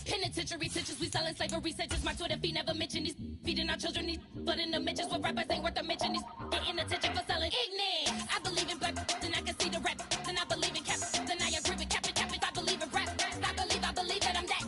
Penitentiary stitches, we selling slavery stitches. My Twitter feed never mention these feeding our children these, but in the mentions what rappers ain't worth a mention. These getting attention for selling ignorant. I believe in black, then I can see the rap. Then I believe in cap, then I agree with cap. I believe in rap. I believe that I'm that.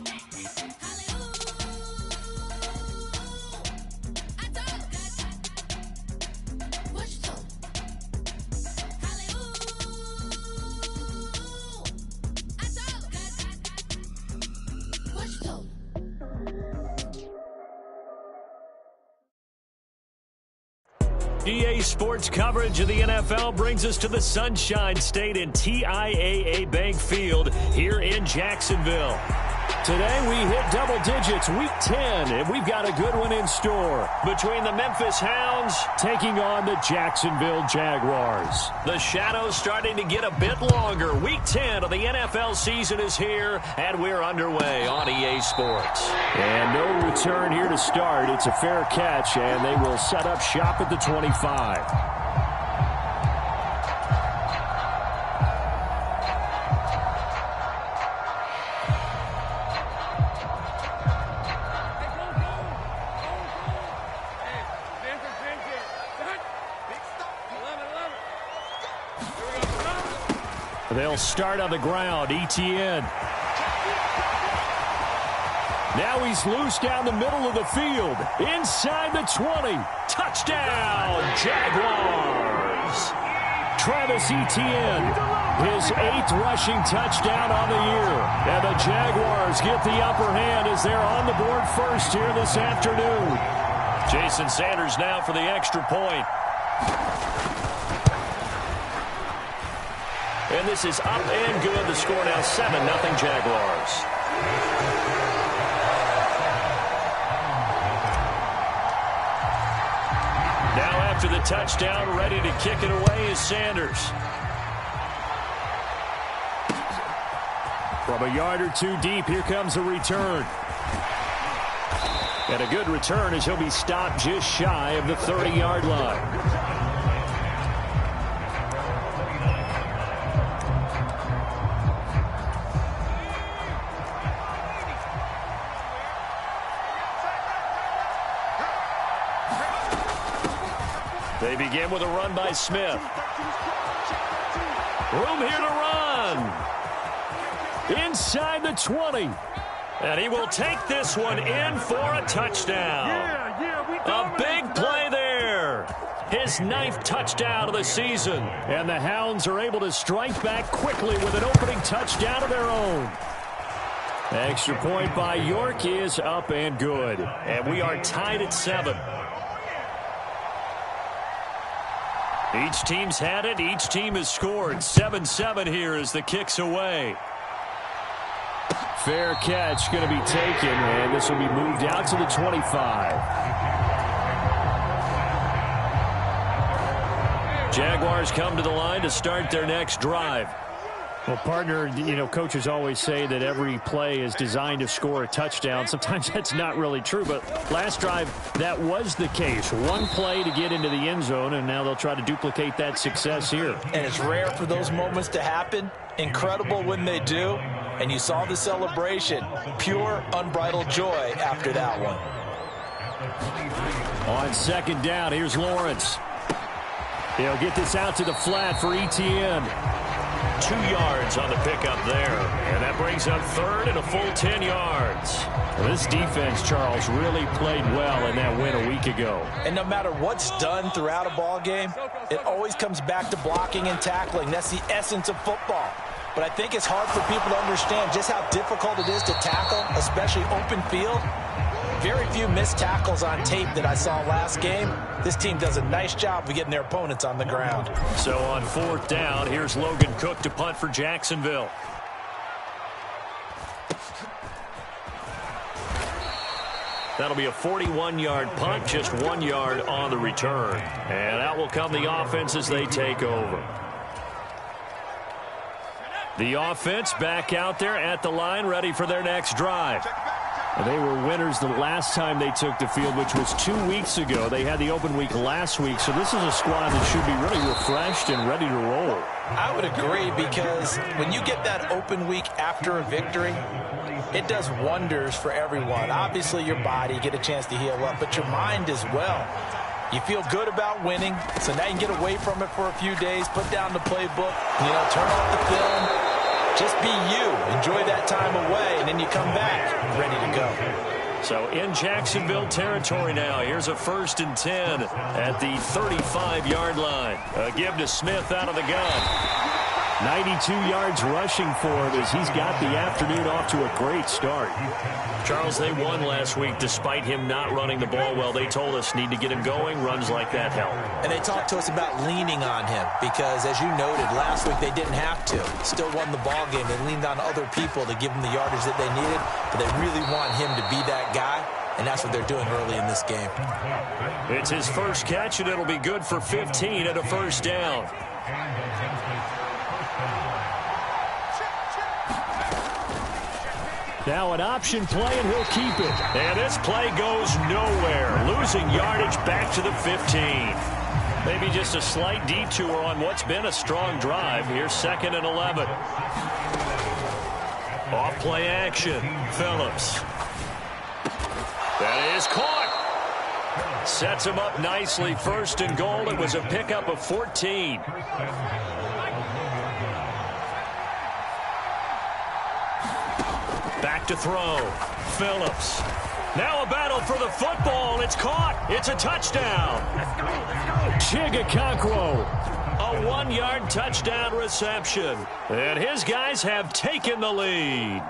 EA Sports coverage of the NFL brings us to the Sunshine State and TIAA Bank Field here in Jacksonville. Today we hit double digits, week 10, and we've got a good one in store between the Memphis Hounds taking on the Jacksonville Jaguars. The shadows starting to get a bit longer. Week 10 of the NFL season is here, and we're underway on EA Sports. And no return here to start. It's a fair catch, and they will set up shop at the 25. They'll start on the ground. Etienne. Now he's loose down the middle of the field. Inside the 20. Touchdown, Jaguars. Travis Etienne, his 8th rushing touchdown on the year. And the Jaguars get the upper hand as they're on the board first here this afternoon. Jason Sanders now for the extra point. And this is up and good. The score now 7-0 Jaguars. Now after the touchdown, ready to kick it away is Sanders. From a yard or two deep, here comes a return. And a good return as he'll be stopped just shy of the 30-yard line. They begin with a run by Smith. Room here to run. Inside the 20. And he will take this one in for a touchdown. A big play there. His 9th touchdown of the season. And the Hounds are able to strike back quickly with an opening touchdown of their own. Extra point by York is up and good. And we are tied at 7. Each team's had it. Each team has scored. 7-7 here as the kick's away. Fair catch going to be taken, and this will be moved out to the 25. Jaguars come to the line to start their next drive. Well, partner, coaches always say that every play is designed to score a touchdown. Sometimes that's not really true, but last drive, that was the case. One play to get into the end zone, and now they'll try to duplicate that success here. And it's rare for those moments to happen. Incredible when they do. And you saw the celebration. Pure, unbridled joy after that one. On second down, here's Lawrence. He'll get this out to the flat for Etienne. 2 yards on the pickup there. And that brings up third and a full 10 yards. Well, this defense, Charles, really played well in that win a week ago. And no matter what's done throughout a ball game, it always comes back to blocking and tackling. That's the essence of football. But I think it's hard for people to understand just how difficult it is to tackle, especially open field. Very few missed tackles on tape that I saw last game. This team does a nice job of getting their opponents on the ground. So on 4th down, here's Logan Cook to punt for Jacksonville. That'll be a 41-yard punt, just 1 yard on the return. And out will come the offense as they take over. The offense back out there at the line, ready for their next drive. They were winners the last time they took the field, which was 2 weeks ago. They had the open week last week, so this is a squad that should be really refreshed and ready to roll. I would agree, because when you get that open week after a victory, it does wonders for everyone. Obviously, your body, you get a chance to heal up, but your mind as well. You feel good about winning, so now you can get away from it for a few days, put down the playbook, turn off the film. Just be you. Enjoy that time away, and then you come back ready to go. So in Jacksonville territory now. Here's a 1st and 10 at the 35-yard line. A give to Smith out of the gun. 92 yards rushing for him as he's got the afternoon off to a great start. Charles, they won last week despite him not running the ball well. They told us need to get him going. Runs like that help. And they talked to us about leaning on him because, as you noted, last week they didn't have to. Still won the ball game. They leaned on other people to give them the yardage that they needed, but they really want him to be that guy, and that's what they're doing early in this game. It's his first catch, and it'll be good for 15 at a first down. Now an option play, and he'll keep it. And this play goes nowhere. Losing yardage back to the 15. Maybe just a slight detour on what's been a strong drive. Here's 2nd and 11. Off play action. Phillips. That is caught. Sets him up nicely. 1st and goal. It was a pickup of 14. Back to throw. Phillips. Now a battle for the football. It's caught. It's a touchdown. Let's go. Chigakakwo. A 1-yard touchdown reception. And his guys have taken the lead.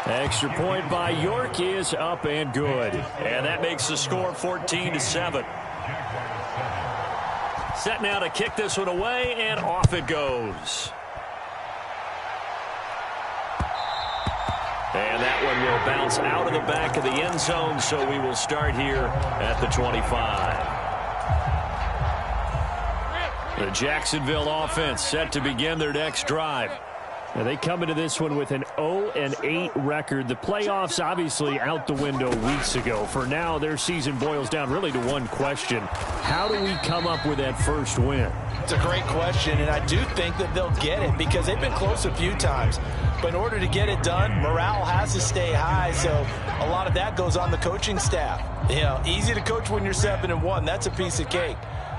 Extra point by York is up and good. And that makes the score 14-7. Set now to kick this one away, and off it goes. And that one will bounce out of the back of the end zone, so we will start here at the 25. The Jacksonville offense set to begin their next drive. Now they come into this one with an 0-8 record. The playoffs obviously out the window weeks ago. For now, their season boils down really to one question. How do we come up with that first win? It's a great question, and I do think that they'll get it because they've been close a few times. But in order to get it done, morale has to stay high, so a lot of that goes on the coaching staff. Easy to coach when you're 7-1. That's a piece of cake.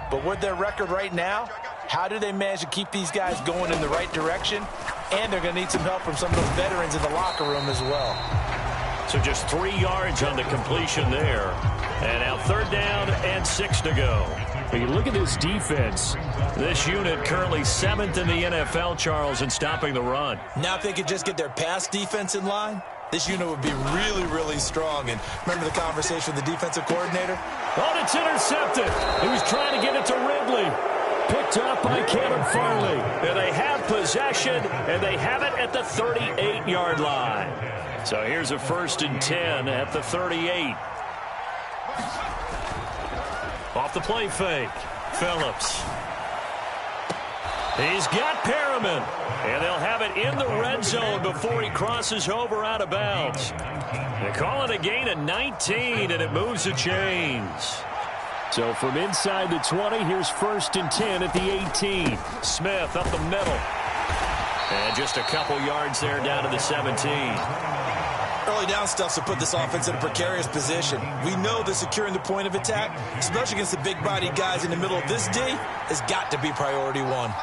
But with their record right now, how do they manage to keep these guys going in the right direction? And they're going to need some help from some of those veterans in the locker room as well. So just 3 yards on the completion there. And now 3rd down and 6 to go. When you look at this defense, this unit currently 7th in the NFL, Charles, in stopping the run. Now if they could just get their pass defense in line, this unit would be really, really strong. And remember the conversation with the defensive coordinator? Oh, it's intercepted. He was trying to get it to Ridley. Picked up by Caleb Farley. And they have possession, and they have it at the 38-yard line. So here's a 1st and 10 at the 38. Off the play fake. Phillips. He's got Perriman. And they'll have it in the red zone before he crosses over out of bounds. They call it a gain of 19, and it moves the chains. So from inside the 20, here's 1st and 10 at the 18. Smith up the middle. And just a couple yards there down to the 17. Early down stuff to put this offense in a precarious position. We know that securing the point of attack, especially against the big-bodied guys in the middle of this D, has got to be priority one.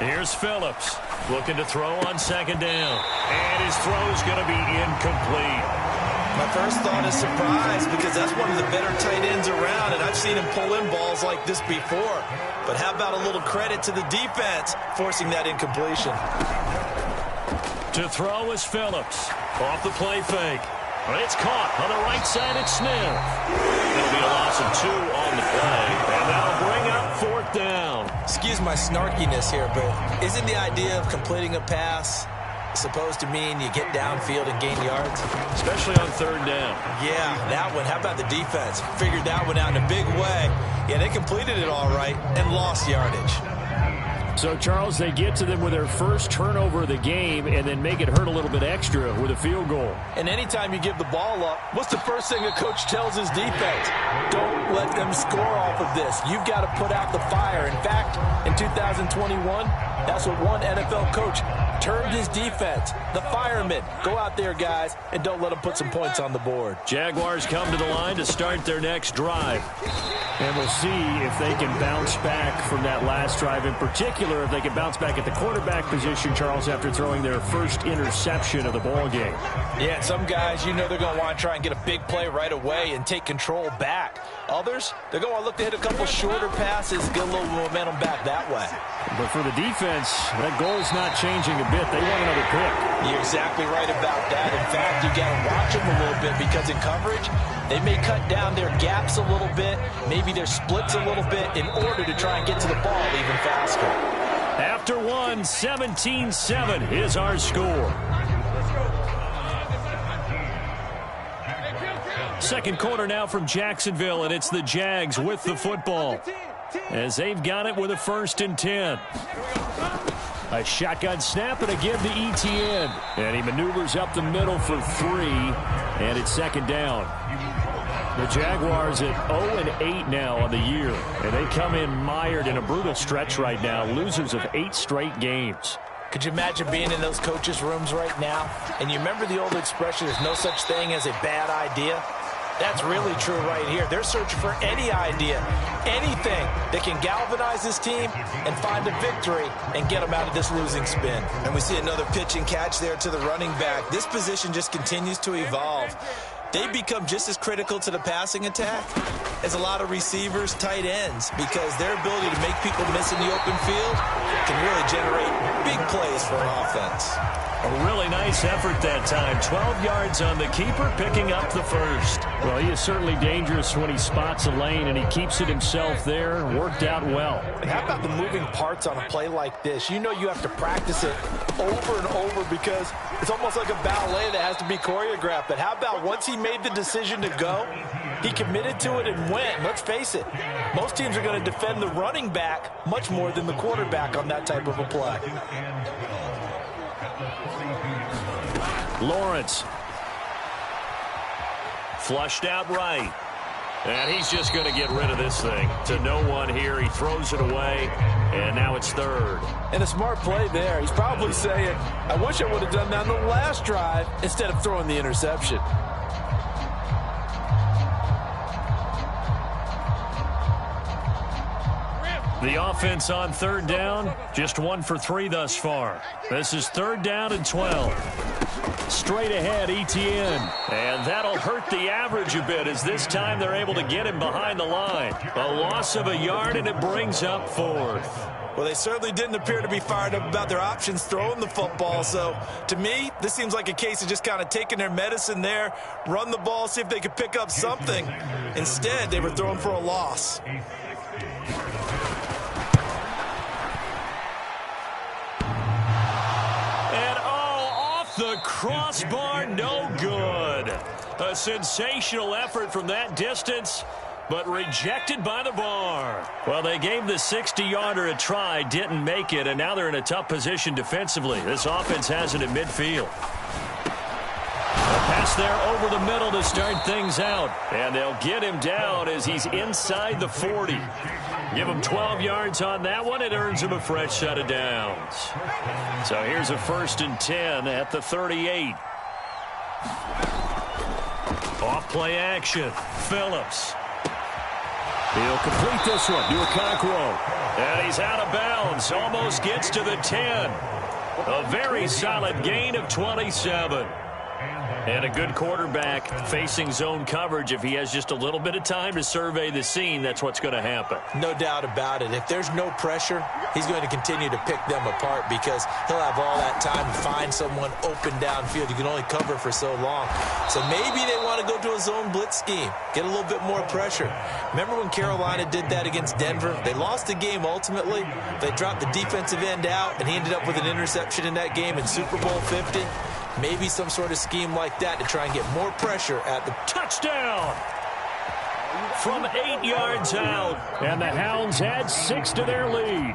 Here's Phillips looking to throw on 2nd down. And his throw's going to be incomplete. My first thought is surprise because that's one of the better tight ends around, and I've seen him pull in balls like this before. But how about a little credit to the defense forcing that incompletion? To throw is Phillips. Off the play fake. It's caught on the right side. It's Smith. It'll be a loss of 2 on the play, and that'll bring up 4th down. Excuse my snarkiness here, but isn't the idea of completing a pass supposed to mean you get downfield and gain yards? Especially on third down. Yeah, that one. How about the defense? Figured that one out in a big way. Yeah, they completed it all right and lost yardage. So, Charles, they get to them with their first turnover of the game and then make it hurt a little bit extra with a field goal. And anytime you give the ball up, what's the first thing a coach tells his defense? Don't let them score off of this. You've got to put out the fire. In fact, in 2021, that's what one NFL coach termed his defense. The firemen. Go out there, guys, and don't let them put some points on the board. Jaguars come to the line to start their next drive. And we'll see if they can bounce back from that last drive. In particular, if they can bounce back at the quarterback position, Charles, after throwing their first interception of the ball game. Yeah, some guys, you know they're going to want to try and get a big play right away and take control back. Others, they're going to look to hit a couple shorter passes, get a little momentum back that way. But for the defense, that goal's not changing a bit. They want another pick. You're exactly right about that. In fact, you got to watch them a little bit because in coverage, they may cut down their gaps a little bit, maybe their splits a little bit in order to try and get to the ball even faster. After one, 17-7 is our score. Second quarter now from Jacksonville, and it's the Jags with the football as they've got it with a 1st and 10. A shotgun snap and a give to Etienne. And he maneuvers up the middle for 3, and it's 2nd down. The Jaguars at 0-8 now on the year, and they come in mired in a brutal stretch right now, losers of 8 straight games. Could you imagine being in those coaches' rooms right now? And you remember the old expression, there's no such thing as a bad idea? That's really true right here. They're searching for any idea, anything that can galvanize this team and find a victory and get them out of this losing spin. And we see another pitch and catch there to the running back. This position just continues to evolve. They become just as critical to the passing attack as a lot of receivers, tight ends, because their ability to make people miss in the open field can really generate big plays for an offense. A really nice effort that time. 12 yards on the keeper, picking up the first. Well, he is certainly dangerous when he spots a lane, and he keeps it himself there. Worked out well. And how about the moving parts on a play like this? You know you have to practice it over and over because it's almost like a ballet that has to be choreographed. But how about once he made the decision to go, he committed to it and went. Let's face it, most teams are going to defend the running back much more than the quarterback on that type of a play. Lawrence. Flushed out right. And he's just going to get rid of this thing. To no one here. He throws it away. And now it's 3rd. And a smart play there. He's probably saying, I wish I would have done that on the last drive instead of throwing the interception. The offense on 3rd down, just 1 for 3 thus far. This is 3rd down and 12. Straight ahead, Etienne. And that'll hurt the average a bit as this time they're able to get him behind the line. A loss of a yard, and it brings up 4th. Well, they certainly didn't appear to be fired up about their options throwing the football. So, to me, this seems like a case of just kind of taking their medicine there, run the ball, see if they could pick up something. Instead, they were throwing for a loss. The crossbar, no good. A sensational effort from that distance, but rejected by the bar. Well, they gave the 60-yarder a try, didn't make it, and now they're in a tough position defensively. This offense has it at midfield. A pass there over the middle to start things out, and they'll get him down as he's inside the 40. Give him 12 yards on that one. It earns him a fresh set of downs. So here's a 1st and 10 at the 38. Off play action. Phillips. He'll complete this one to Okonkwo. And he's out of bounds. Almost gets to the 10. A very solid gain of 27. And a good quarterback facing zone coverage. If he has just a little bit of time to survey the scene, that's what's going to happen. No doubt about it. If there's no pressure, he's going to continue to pick them apart because he'll have all that time to find someone open downfield. You can only cover for so long. So maybe they want want to go to a zone blitz scheme, get a little bit more pressure. Remember when Carolina did that against Denver? They lost the game ultimately. They dropped the defensive end out, and he ended up with an interception in that game in Super Bowl 50. Maybe some sort of scheme like that to try and get more pressure at the touchdown. From 8 yards out, and the Hounds add 6 to their lead.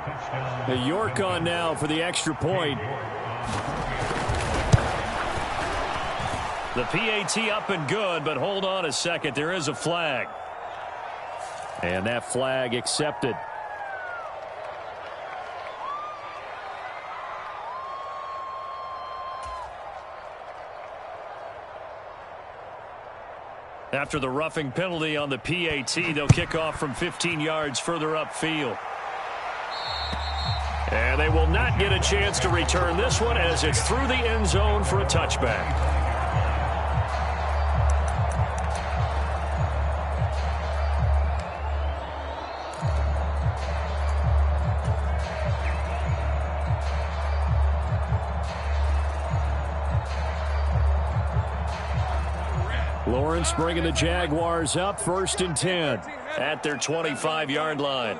The York on now for the extra point. The PAT up and good, but hold on a second. There is a flag. And that flag accepted. After the roughing penalty on the PAT, they'll kick off from 15 yards further upfield. And they will not get a chance to return this one as it's through the end zone for a touchback. Lawrence bringing the Jaguars up, 1st and 10 at their 25-yard line.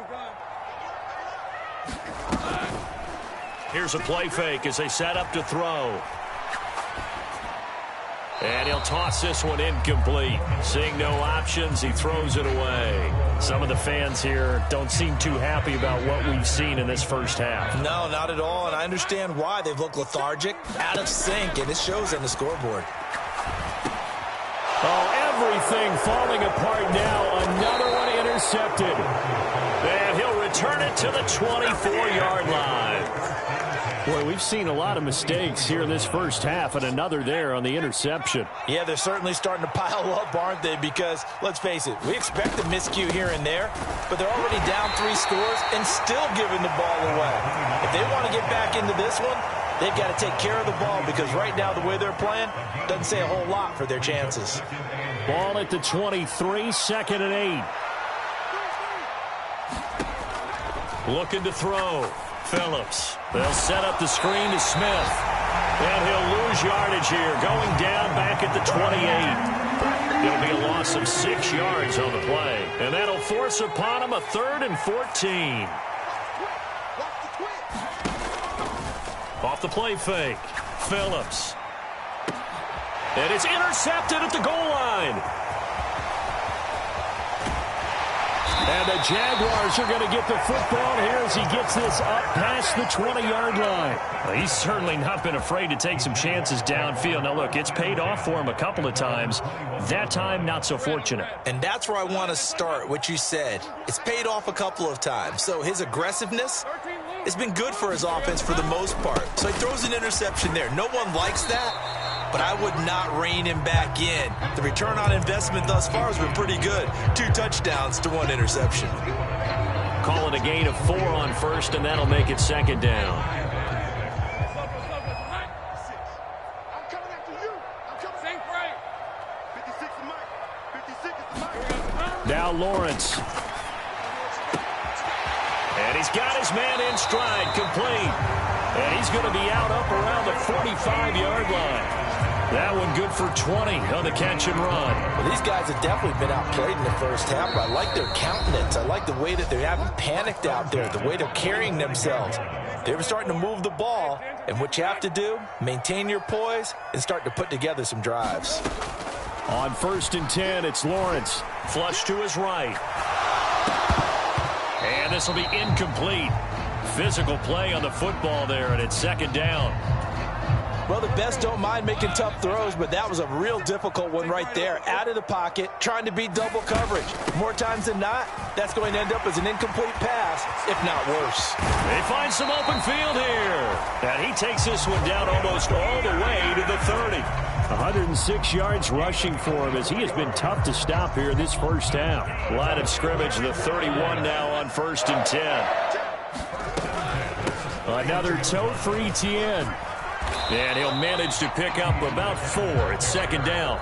Here's a play fake as they set up to throw. And he'll toss this one incomplete. Seeing no options, he throws it away. Some of the fans here don't seem too happy about what we've seen in this first half. No, not at all, and I understand why. They've looked lethargic, out of sync, and it shows on the scoreboard. Oh, everything falling apart now. Another one intercepted. And he'll return it to the 24-yard line. Boy, we've seen a lot of mistakes here in this first half, and another there on the interception. Yeah, they're certainly starting to pile up, aren't they? Because, let's face it, we expect a miscue here and there, but they're already down 3 scores and still giving the ball away. If they want to get back into this one, they've got to take care of the ball, because right now the way they're playing doesn't say a whole lot for their chances. Ball at the 23, 2nd and 8. Looking to throw. Phillips. They'll set up the screen to Smith. And he'll lose yardage here, going down back at the 28. It'll be a loss of 6 yards on the play. And that'll force upon him a 3rd and 14. Off the play fake. Phillips. And it's intercepted at the goal line. And the Jaguars are going to get the football here as he gets this up past the 20-yard line. Well, he's certainly not been afraid to take some chances downfield. Now, look, it's paid off for him a couple of times. That time, not so fortunate. And that's where I want to start, what you said. It's paid off a couple of times. So his aggressiveness has been good for his offense for the most part. So he throws an interception there. No one likes that. But I would not rein him back in. The return on investment thus far has been pretty good. 2 touchdowns to 1 interception. Call it a gain of 4 on first, and that'll make it 2nd down. Now Lawrence. And he's got his man in stride, complete. And he's going to be out up around the 45-yard line. That one good for 20 on the catch and run. Well, these guys have definitely been outplayed in the first half, but I like their countenance. I like the way that they haven't panicked out there, the way they're carrying themselves. They're starting to move the ball, and what you have to do, maintain your poise and start to put together some drives. On 1st and 10, it's Lawrence. Flush to his right. And this will be incomplete. Physical play on the football there, and it's 2nd down. Well, the best don't mind making tough throws, but that was a real difficult one right there. Out of the pocket, trying to beat double coverage. More times than not, that's going to end up as an incomplete pass, if not worse. They find some open field here. And he takes this one down almost all the way to the 30. 106 yards rushing for him as he has been tough to stop here in this first half. Line of scrimmage, the 31 now on 1st and 10. Another toe for Etienne. And he'll manage to pick up about 4. It's 2nd down.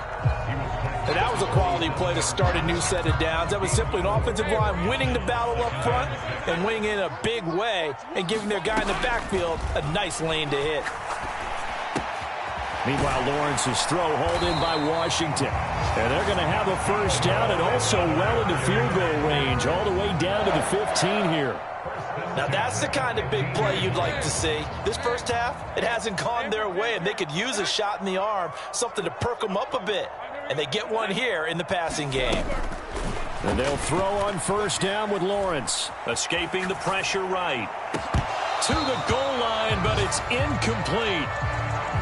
And that was a quality play to start a new set of downs. That was simply an offensive line winning the battle up front and winning in a big way and giving their guy in the backfield a nice lane to hit. Meanwhile, Lawrence's throw hauled in by Washington. And they're going to have a first down and also well into field goal range, all the way down to the 15 here. Now that's the kind of big play you'd like to see. This first half, it hasn't gone their way, and they could use a shot in the arm, something to perk them up a bit. And they get one here in the passing game. And they'll throw on first down with Lawrence. Escaping the pressure right. To the goal line, but it's incomplete.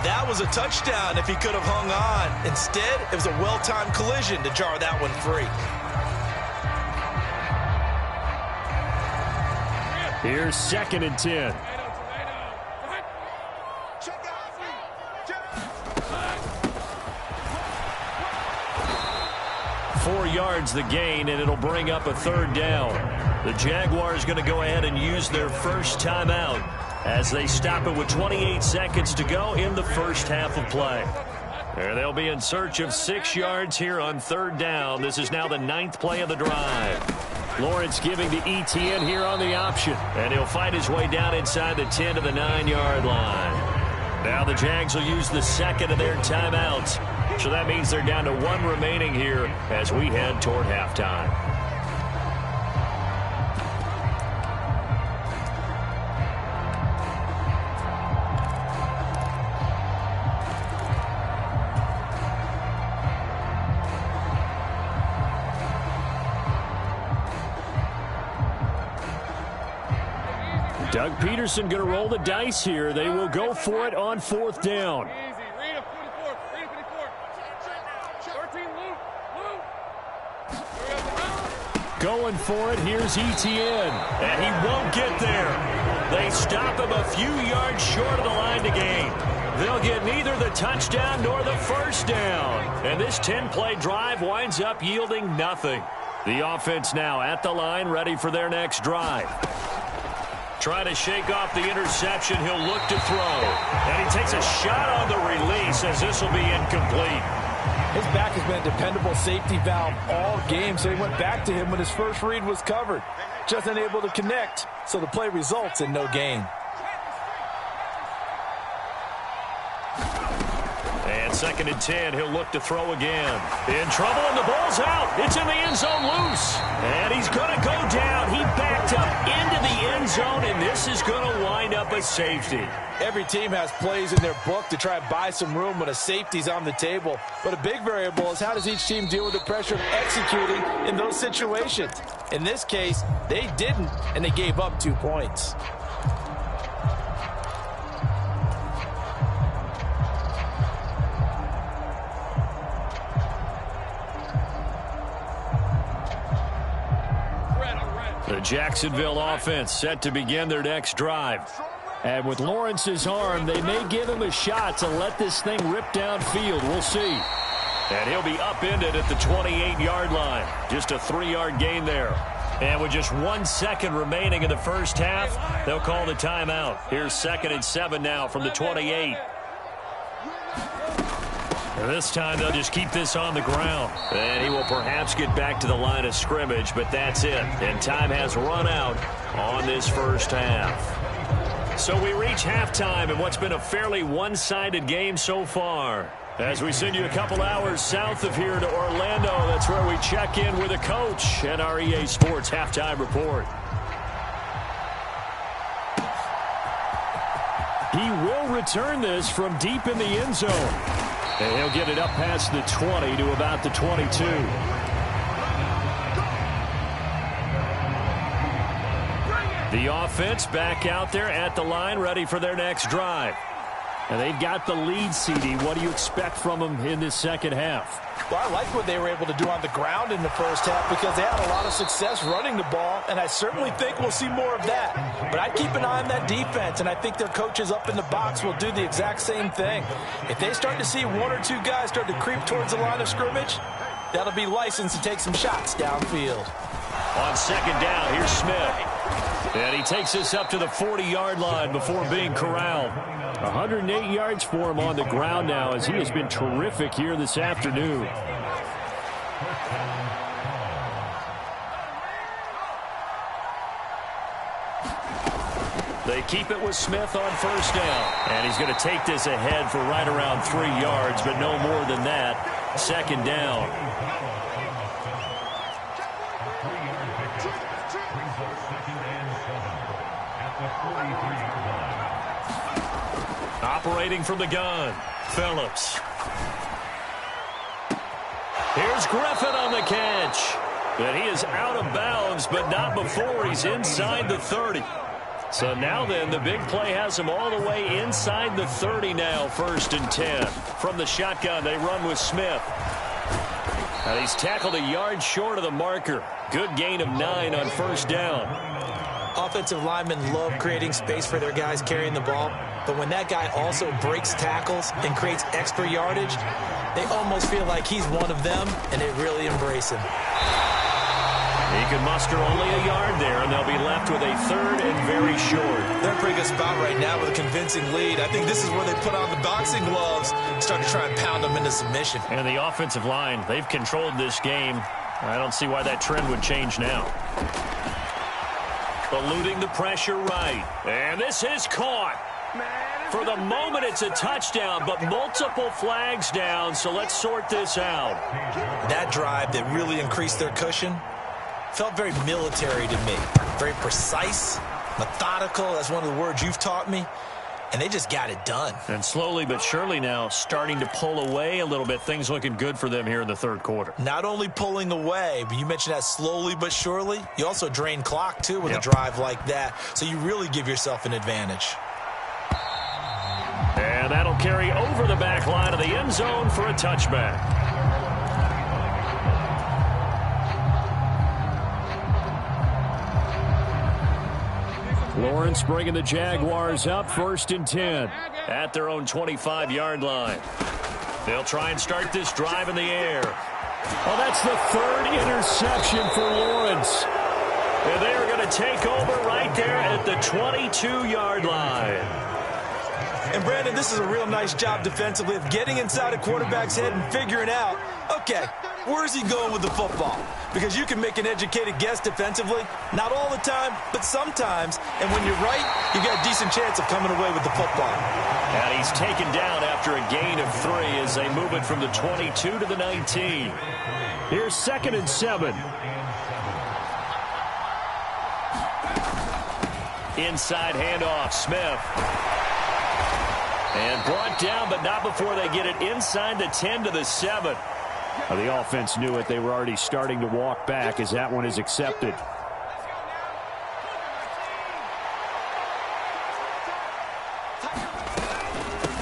That was a touchdown if he could have hung on. Instead, it was a well-timed collision to jar that one free. Here's 2nd and 10. Four yards the gain, and it'll bring up a third down. The Jaguars going to go ahead and use their first timeout as they stop it with 28 seconds to go in the first half of play. And they'll be in search of 6 yards here on third down. This is now the 9th play of the drive. Lawrence giving to Etienne here on the option. And he'll fight his way down inside the 10 to the 9-yard line. Now the Jags will use the second of their timeouts. So that means they're down to 1 remaining here as we head toward halftime. Doug Peterson going to roll the dice here. They will go for it on 4th down. Going for it. Here's Etienne. And he won't get there. They stop him a few yards short of the line to gain. They'll get neither the touchdown nor the first down. And this 10-play drive winds up yielding nothing. The offense now at the line, ready for their next drive. Trying to shake off the interception. He'll look to throw. And he takes a shot on the release as this will be incomplete. His back has been a dependable safety valve all game, so he went back to him when his first read was covered. Just unable to connect, so the play results in no gain. And 2nd and 10, he'll look to throw again. In trouble, and the ball's out. It's in the end zone loose. And he's going to go down. He backed up into the end zone, and this is going to wind up a safety. Every team has plays in their book to try and buy some room when a safety's on the table. But a big variable is how does each team deal with the pressure of executing in those situations. In this case, they didn't, and they gave up 2 points. The Jacksonville offense set to begin their next drive. And with Lawrence's arm, they may give him a shot to let this thing rip downfield. We'll see. And he'll be upended at the 28-yard line. Just a 3-yard gain there. And with just 1 second remaining in the first half, they'll call the timeout. Here's 2nd and 7 now from the 28. And this time they'll just keep this on the ground. And he will perhaps get back to the line of scrimmage, but that's it. And time has run out on this first half. So we reach halftime in what's been a fairly one-sided game so far. As we send you a couple hours south of here to Orlando, that's where we check in with a coach and our EA Sports Halftime Report. He will return this from deep in the end zone. And he'll get it up past the 20 to about the 22. The offense back out there at the line, ready for their next drive. And they've got the lead, CD. What do you expect from them in this second half? Well, I like what they were able to do on the ground in the first half because they had a lot of success running the ball, and I certainly think we'll see more of that. But I'd keep an eye on that defense, and I think their coaches up in the box will do the exact same thing. If they start to see 1 or 2 guys start to creep towards the line of scrimmage, that'll be licensed to take some shots downfield. On second down, here's Smith. And he takes this up to the 40-yard line before being corralled. 108 yards for him on the ground now as he has been terrific here this afternoon. They keep it with Smith on first down. And he's going to take this ahead for right around 3 yards, but no more than that. Second down. Operating from the gun, Phillips. Here's Griffin on the catch. But he is out of bounds, but not before he's inside the 30. So now then, the big play has him all the way inside the 30 now, 1st and 10. From the shotgun, they run with Smith. And he's tackled a yard short of the marker. Good gain of 9 on 1st down. Offensive linemen love creating space for their guys carrying the ball, but when that guy also breaks tackles and creates extra yardage, they almost feel like he's one of them, and they really embrace him. He can muster only a yard there, and they'll be left with a 3rd and very short. They're in a pretty good spot right now with a convincing lead. I think this is where they put on the boxing gloves and start to try and pound them into submission. And the offensive line, they've controlled this game. I don't see why that trend would change now. Eluding the pressure right. And this is caught. For the moment, it's a touchdown, but multiple flags down, so let's sort this out. That drive that really increased their cushion felt very military to me. Very precise, methodical. That's one of the words you've taught me. And they just got it done. And slowly but surely now starting to pull away a little bit. Things looking good for them here in the 3rd quarter. Not only pulling away, but you mentioned that slowly but surely. You also drain clock, too, with a drive like that. So you really give yourself an advantage. And that'll carry over the back line of the end zone for a touchback. Lawrence bringing the Jaguars up, 1st and 10 at their own 25-yard line. They'll try and start this drive in the air. Oh, that's the 3rd interception for Lawrence. And they are going to take over right there at the 22-yard line. And, Brandon, this is a real nice job defensively of getting inside a quarterback's head and figuring out, okay, where's he going with the football? Because you can make an educated guess defensively. Not all the time, but sometimes. And when you're right, you got a decent chance of coming away with the football. And he's taken down after a gain of 3 as they move it from the 22 to the 19. Here's 2nd and 7. Inside handoff, Smith. And brought down, but not before they get it inside the 10 to the 7. The offense knew it. They were already starting to walk back as that one is accepted.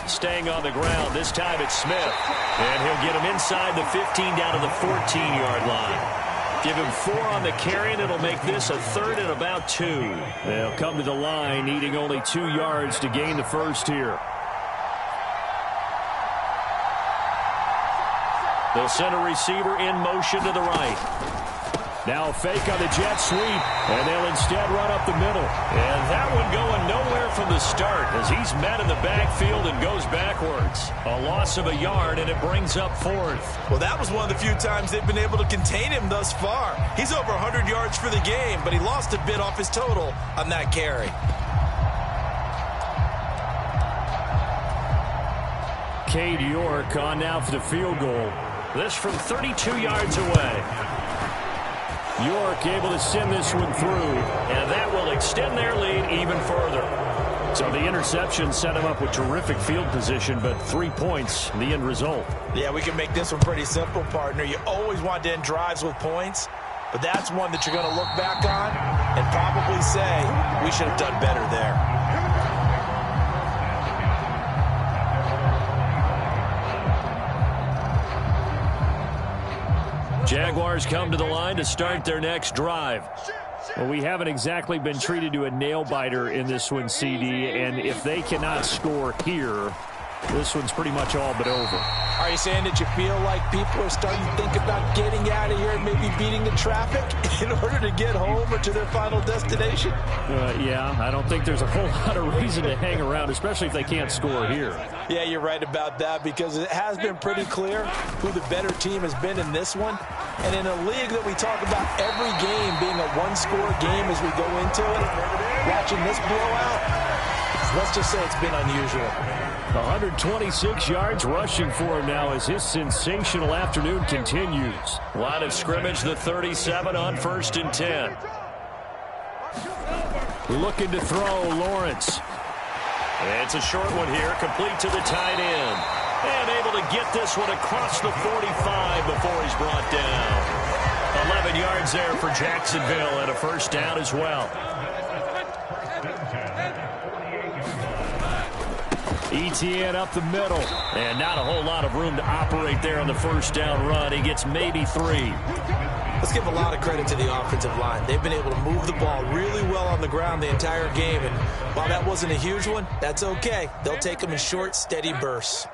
Staying on the ground. This time it's Smith. And he'll get him inside the 15 down to the 14-yard line. Give him 4 on the carry, and it'll make this a 3rd and about 2. They'll come to the line, needing only 2 yards to gain the 1st here. They'll send a receiver in motion to the right. Now a fake on the jet sweep, and they'll instead run up the middle. And that one going nowhere from the start as he's met in the backfield and goes backwards. A loss of a yard, and it brings up 4th. Well, that was one of the few times they've been able to contain him thus far. He's over 100 yards for the game, but he lost a bit off his total on that carry. Cade York on now for the field goal. This from 32 yards away. York able to send this one through, and that will extend their lead even further. So the interception set him up with terrific field position, but 3 points, the end result. Yeah, we can make this one pretty simple, partner. You always want to end drives with points, but that's one that you're going to look back on and probably say, we should have done better there. Jaguars come to the line to start their next drive. Well, we haven't exactly been treated to a nail-biter in this one, CD, and if they cannot score here, this one's pretty much all but over. Are you saying that you feel like people are starting to think about getting out of here and maybe beating the traffic in order to get home or to their final destination? Yeah, I don't think there's a whole lot of reason to hang around, especially if they can't score here. Yeah, you're right about that because it has been pretty clear who the better team has been in this one. And in a league that we talk about every game being a one-score game as we go into it, watching this blowout, Let's just say it's been unusual. 126 yards rushing for him now as his sensational afternoon continues. Line of scrimmage, the 37 on 1st and 10. Looking to throw, Lawrence. It's a short one here, complete to the tight end. And able to get this one across the 45 before he's brought down. 11 yards there for Jacksonville and a first down as well. ETN up the middle. And not a whole lot of room to operate there on the first down run. He gets maybe 3. Let's give a lot of credit to the offensive line. They've been able to move the ball really well on the ground the entire game. And while that wasn't a huge one, that's okay. They'll take them in short, steady bursts.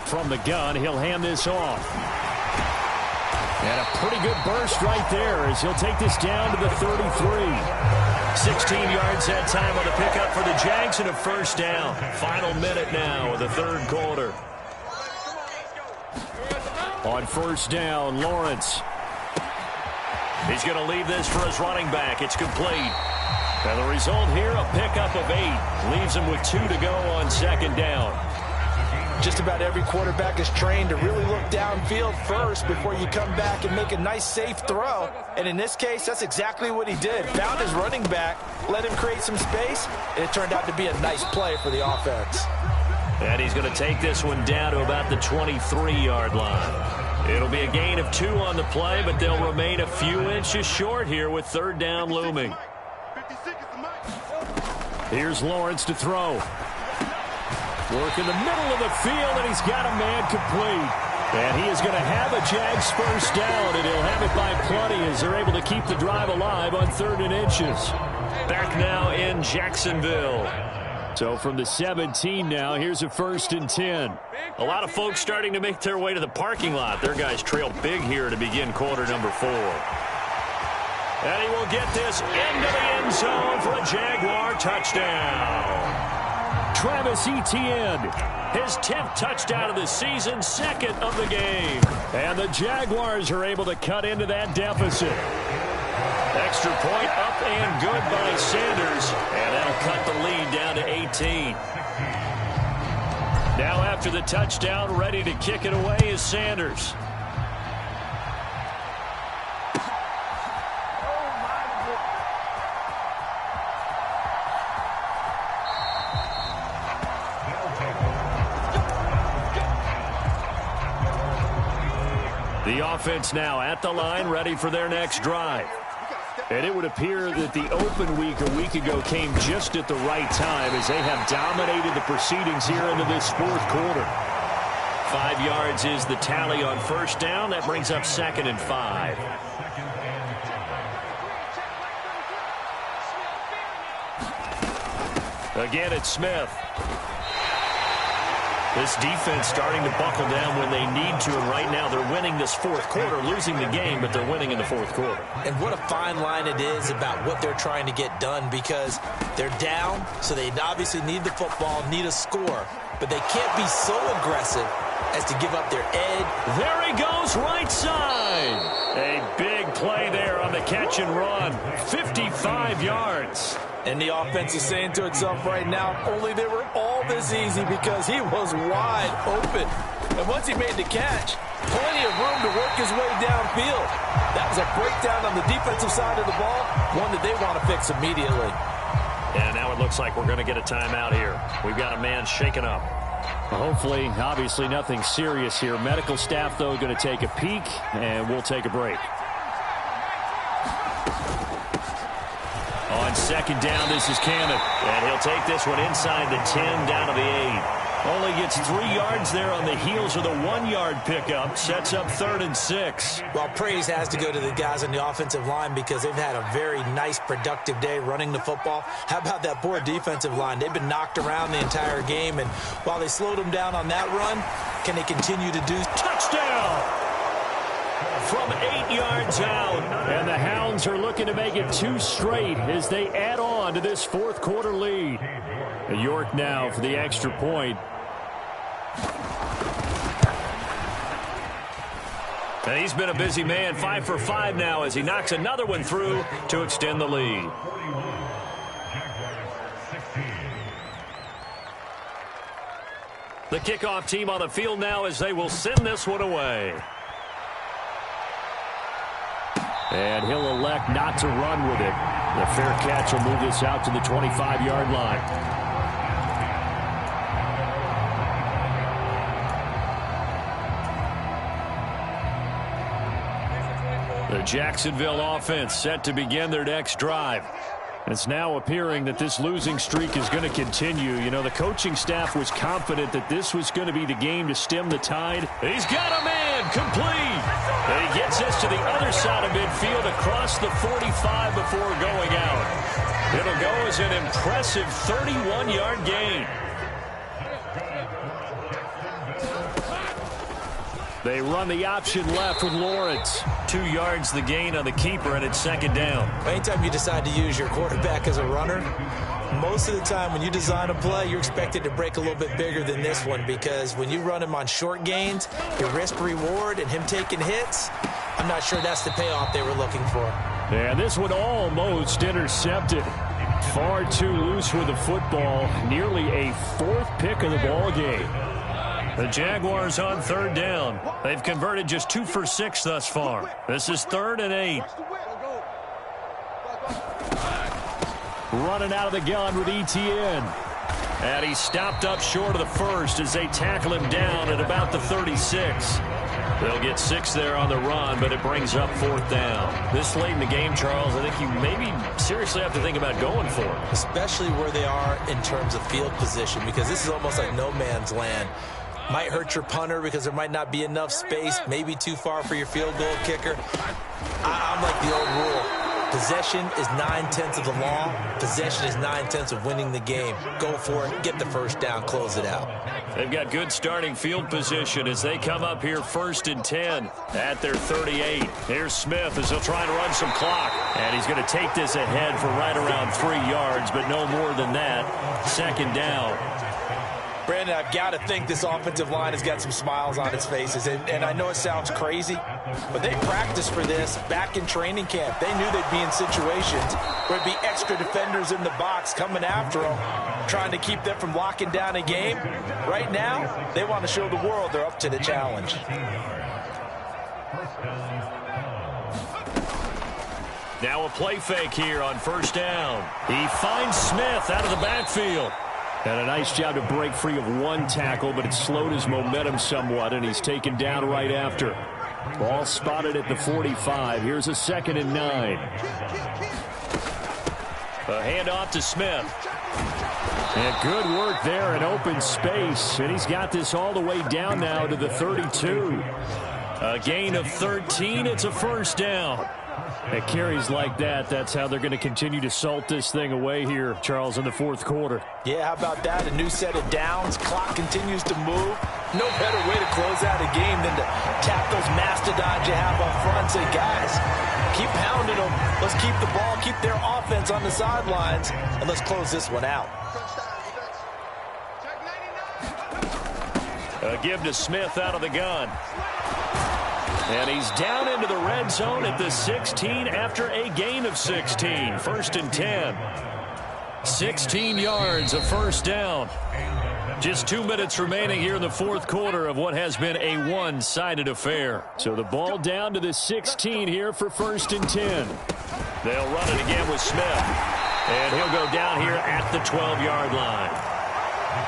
From the gun, he'll hand this off. And a pretty good burst right there as he'll take this down to the 33. 16 yards that time on the pickup for the Jags and a first down. Final minute now of the third quarter. On first down, Lawrence. He's going to leave this for his running back. It's complete. And the result here, a pickup of 8. Leaves him with 2 to go on second down. Just about every quarterback is trained to really look downfield first before you come back and make a nice, safe throw. And in this case, that's exactly what he did. Found his running back, let him create some space, and it turned out to be a nice play for the offense. And he's going to take this one down to about the 23-yard line. It'll be a gain of 2 on the play, but they'll remain a few inches short here with third down looming. Here's Lawrence to throw. Work in the middle of the field, and he's got a man complete. And he is going to have a Jags first down, and he'll have it by plenty as they're able to keep the drive alive on 3rd and inches. Back now in Jacksonville. So from the 17 now, here's a 1st and 10. A lot of folks starting to make their way to the parking lot. Their guys trail big here to begin quarter number 4. And he will get this into the end zone for a Jaguar touchdown. Travis Etienne, his 10th touchdown of the season, 2nd of the game. And the Jaguars are able to cut into that deficit. Extra point up and good by Sanders. And that'll cut the lead down to 18. Now after the touchdown, ready to kick it away is Sanders. The offense now at the line, ready for their next drive. And it would appear that the open week a week ago came just at the right time as they have dominated the proceedings here into this 4th quarter. 5 yards is the tally on first down. That brings up 2nd and 5. Again, it's Smith. This defense starting to buckle down when they need to, and right now they're winning this 4th quarter, losing the game, but they're winning in the 4th quarter. And what a fine line it is about what they're trying to get done, because they're down, so they obviously need the football, need a score, but they can't be so aggressive as to give up their edge. There he goes, right side. A big play there on the catch and run. 55 yards. And the offense is saying to itself right now, only they were all this easy because he was wide open. And once he made the catch, plenty of room to work his way downfield. That was a breakdown on the defensive side of the ball, one that they want to fix immediately. And now it looks like we're going to get a timeout here. We've got a man shaken up. Hopefully, obviously nothing serious here. Medical staff, though, going to take a peek, and we'll take a break. On second down, this is Cannon. And he'll take this one inside the 10 down to the 8. Only gets 3 yards there on the heels of the 1-yard pickup. Sets up 3rd and 6. Well, praise has to go to the guys on the offensive line because they've had a very nice, productive day running the football. How about that poor defensive line? They've been knocked around the entire game, and while they slowed them down on that run, can they continue to do? Touchdown! From 8 yards out. And the Hounds are looking to make it 2 straight as they add on to this 4th quarter lead. York now for the extra point. And he's been a busy man, 5 for 5 now as he knocks another one through to extend the lead. The kickoff team on the field now as they will send this one away. And he'll elect not to run with it. The fair catch will move this out to the 25-yard line. The Jacksonville offense set to begin their next drive. It's now appearing that this losing streak is going to continue. You know, the coaching staff was confident that this was going to be the game to stem the tide. He's got a man complete. And he gets this to the other side of midfield across the 45 before going out. It'll go as an impressive 31-yard gain. They run the option left with Lawrence. 2 yards the gain on the keeper, and it's second down. Anytime you decide to use your quarterback as a runner, most of the time when you design a play, you're expected to break a little bit bigger than this one, because when you run him on short gains, your risk reward and him taking hits, I'm not sure that's the payoff they were looking for. And this one almost intercepted. Far too loose with the football. Nearly a 4th pick of the ball game. The Jaguars on 3rd down. They've converted just 2 for 6 thus far. This is 3rd and 8. Running out of the gun with Etienne. And he's stopped up short of the first as they tackle him down at about the 36. They'll get 6 there on the run, but it brings up 4th down. This late in the game, Charles, I think you maybe seriously have to think about going for it. Especially where they are in terms of field position, because this is almost like no man's land. Might hurt your punter because there might not be enough space, maybe too far for your field goal kicker. I'm like the old rule. Possession is 9/10 of the law. Possession is 9/10 of winning the game. Go for it, get the first down, close it out. They've got good starting field position as they come up here 1st and 10 at their 38. Here's Smith as he'll try and run some clock. And he's going to take this ahead for right around 3 yards, but no more than that. 2nd down. Brandon, I've got to think this offensive line has got some smiles on its faces. And I know it sounds crazy, but they practiced for this back in training camp. They knew they'd be in situations where there'd be extra defenders in the box coming after them, trying to keep them from locking down a game. Right now, they want to show the world they're up to the challenge. Now a play fake here on 1st down. He finds Smith out of the backfield. And a nice job to break free of 1 tackle, but it slowed his momentum somewhat, and he's taken down right after. Ball spotted at the 45. Here's a 2nd and 9. A handoff to Smith. And good work there in open space. And he's got this all the way down now to the 32. A gain of 13. It's a 1st down. At carries like that, that's how they're going to continue to salt this thing away here, Charles, in the 4th quarter. Yeah, how about that? A new set of downs. Clock continues to move. No better way to close out a game than to tap those mastodons you have up front and say, guys, keep pounding them. Let's keep the ball, keep their offense on the sidelines, and let's close this one out. A give to Smith out of the gun. And he's down into the red zone at the 16 after a gain of 16. 1st and 10. 16 yards, a 1st down. Just 2 minutes remaining here in the 4th quarter of what has been a one-sided affair. So the ball down to the 16 here for 1st and 10. They'll run it again with Smith. And he'll go down here at the 12-yard line.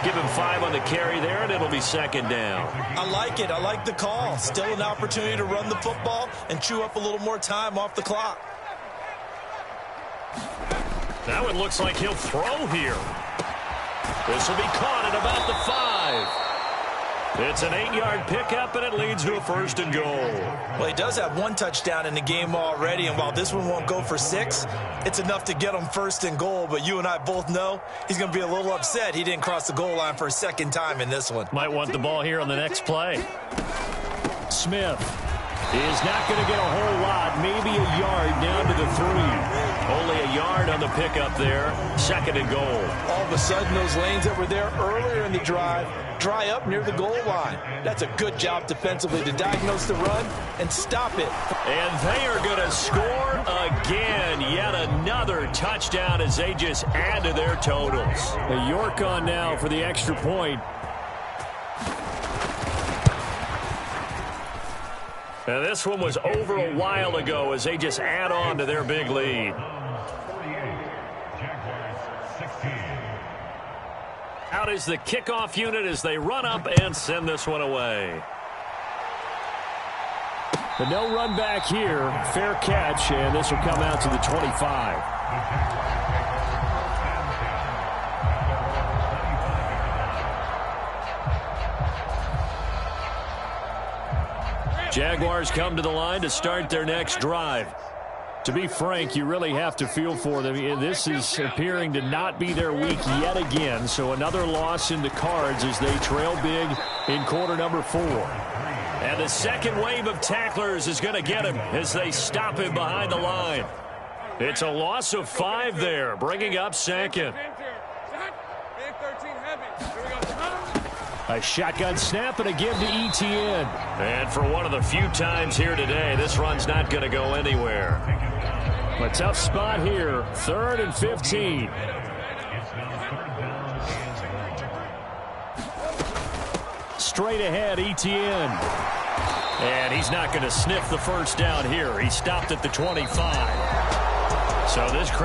Give him 5 on the carry there, and it'll be 2nd down. I like it. I like the call. Still an opportunity to run the football and chew up a little more time off the clock. Now it looks like he'll throw here. This will be caught at about the 5. It's an 8-yard pickup, and it leads to a 1st and goal. Well, he does have 1 touchdown in the game already, and while this one won't go for 6, it's enough to get him 1st and goal. But you and I both know he's going to be a little upset he didn't cross the goal line for a 2nd time in this one. Might want the ball here on the next play. Smith is not going to get a whole lot, maybe a yard down to the 3. Only a yard on the pickup there. 2nd and goal. All of a sudden, those lanes that were there earlier in the drive dry up near the goal line. That's a good job defensively to diagnose the run and stop it. And they are going to score again. Yet another touchdown as they just add to their totals. York on now for the extra point. And this one was over a while ago as they just add on to their big lead. Out is the kickoff unit as they run up and send this one away. But no run back here. Fair catch, and this will come out to the 25. Jaguars come to the line to start their next drive. To be frank, you really have to feel for them. This is appearing to not be their week yet again, so another loss in the cards as they trail big in quarter number 4. And the second wave of tacklers is going to get him as they stop him behind the line. It's a loss of 5 there, bringing up second. A shotgun snap and a give to Etienne. And for one of the few times here today, this run's not going to go anywhere. A tough spot here, 3rd and 15. Straight ahead, Etienne. And he's not going to sniff the first down here. He stopped at the 25. So this crowd